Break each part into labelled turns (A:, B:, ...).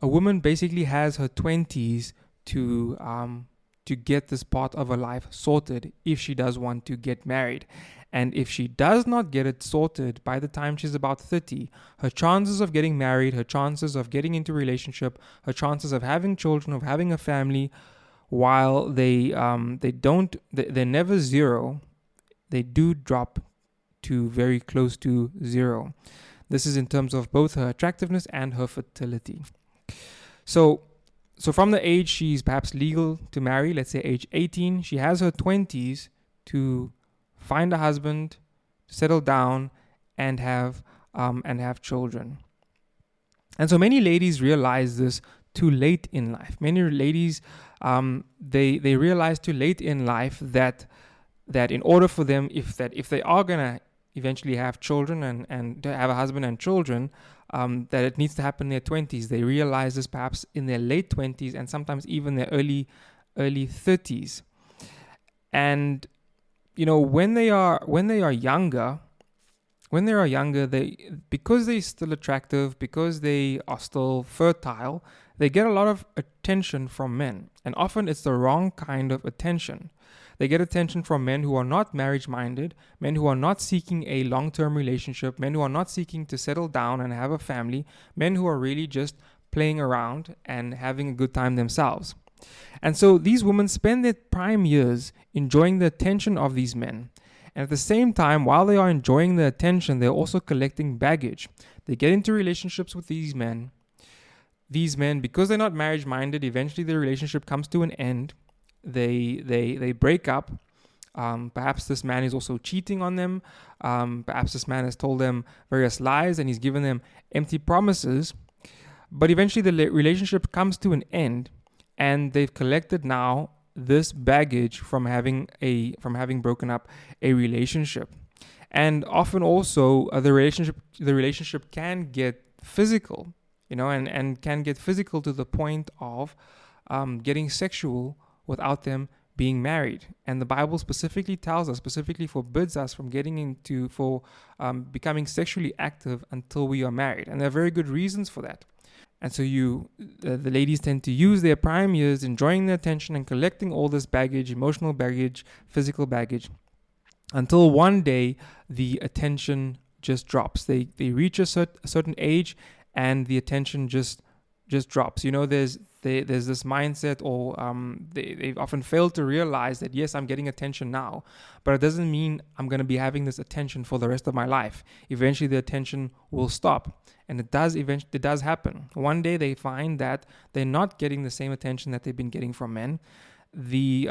A: a woman basically has her 20s to get this part of her life sorted if she does want to get married. And if she does not get it sorted by the time she's about 30, her chances of getting married, her chances of getting into a relationship, her chances of having children, of having a family, while they're never zero, they do drop to very close to zero. This is in terms of both her attractiveness and her fertility. So from the age she's perhaps legal to marry, let's say age 18, she has her 20s to find a husband, settle down, and have children. And so many ladies realize this too late in life. Many ladies they realize too late in life that in order for them, if they are gonna eventually have children and to have a husband and children, that it needs to happen in their 20s. They realize this perhaps in their late 20s and sometimes even their early 30s. And when they are younger, they, because they're still attractive, because they are still fertile, they get a lot of attention from men, and often it's the wrong kind of attention. They get attention from men who are not marriage-minded, men who are not seeking a long-term relationship, men who are not seeking to settle down and have a family, men who are really just playing around and having a good time themselves. And so these women spend their prime years enjoying the attention of these men. And at the same time, while they are enjoying the attention, they're also collecting baggage. They get into relationships with these men. These men, because they're not marriage-minded, eventually their relationship comes to an end. They break up. Perhaps this man is also cheating on them. Perhaps this man has told them various lies and he's given them empty promises. But eventually the relationship comes to an end, and they've collected now this baggage from having broken up a relationship. And often also the relationship can get physical, and can get physical to the point of getting sexual without them being married. And the Bible specifically forbids us from becoming sexually active until we are married. And there are very good reasons for that. And so the ladies tend to use their prime years enjoying the attention and collecting all this baggage, emotional baggage, physical baggage, until one day the attention just drops. They reach a certain age and the attention just drops. There's this mindset, or they often fail to realize that, yes, I'm getting attention now, but it doesn't mean I'm going to be having this attention for the rest of my life. Eventually the attention will stop, and it does happen. One day they find that they're not getting the same attention that they've been getting from men. Their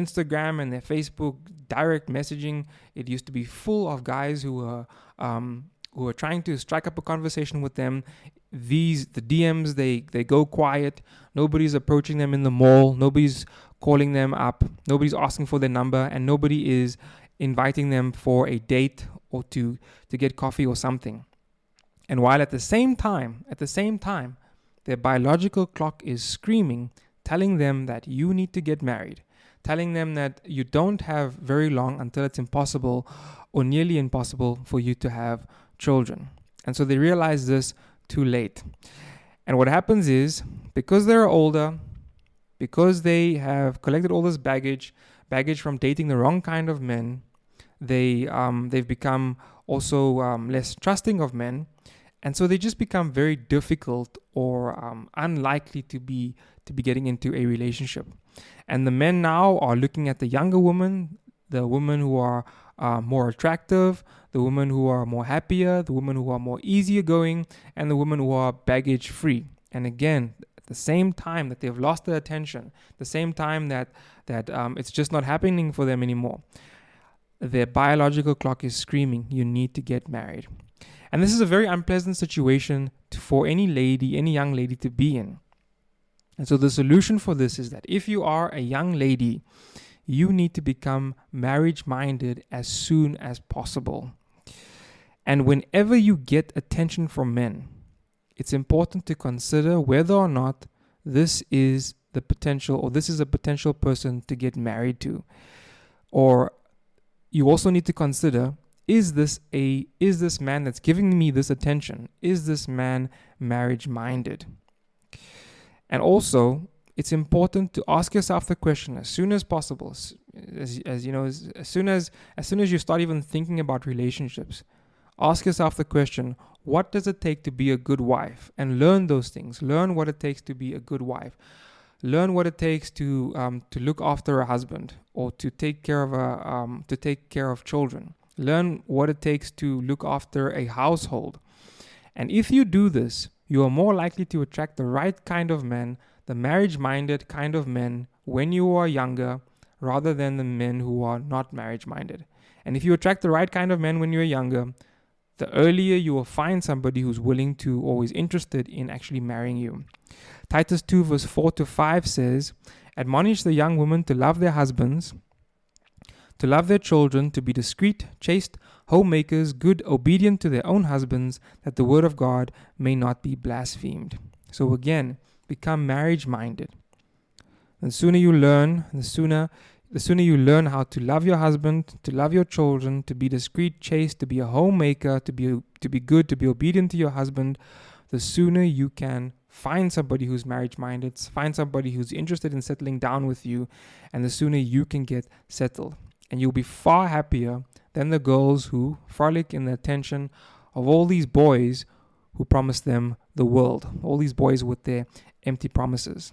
A: Instagram and their Facebook direct messaging, it used to be full of guys who are trying to strike up a conversation with them. The DMs, they go quiet. Nobody's approaching them in the mall. Nobody's calling them up. Nobody's asking for their number, and nobody is inviting them for a date or to get coffee or something. And while at the same time, their biological clock is screaming, telling them that you need to get married, telling them that you don't have very long until it's impossible or nearly impossible for you to have children. And so they realize this too late. And what happens is, because they're older, because they have collected all this baggage from dating the wrong kind of men, they've become also less trusting of men, and so they just become very difficult or unlikely to be getting into a relationship. And the men now are looking at the younger women, the women who are more attractive, the women who are more happier, the women who are more easygoing, and the women who are baggage free. And again, at the same time that they've lost their attention, the same time that it's just not happening for them anymore, their biological clock is screaming, you need to get married. And this is a very unpleasant situation for any young lady to be in. And so the solution for this is that if you are a young lady, you need to become marriage-minded as soon as possible. And whenever you get attention from men, it's important to consider whether or not this is a potential person to get married to. Or you also need to consider, is this man that's giving me this attention, is this man marriage minded. And also, it's important to ask yourself the question as soon as possible, as you know, as soon as you start even thinking about relationships. Ask yourself the question, what does it take to be a good wife? And learn those things. Learn what it takes to be a good wife. Learn what it takes to look after a husband, or to take care of children. Learn what it takes to look after a household. And if you do this, you are more likely to attract the right kind of men, the marriage-minded kind of men, when you are younger, rather than the men who are not marriage-minded. And if you attract the right kind of men when you're younger, the earlier you will find somebody who's willing to or is interested in actually marrying you. Titus 2 verse 4 to 5 says, admonish the young women to love their husbands, to love their children, to be discreet, chaste, homemakers, good, obedient to their own husbands, that the word of God may not be blasphemed. So again, become marriage-minded. The sooner you learn, the sooner you learn how to love your husband, to love your children, to be discreet, chaste, to be a homemaker, to be good, to be obedient to your husband, the sooner you can find somebody who's marriage-minded, find somebody who's interested in settling down with you, and the sooner you can get settled. And you'll be far happier than the girls who frolic in the attention of all these boys who promise them the world, all these boys with their empty promises.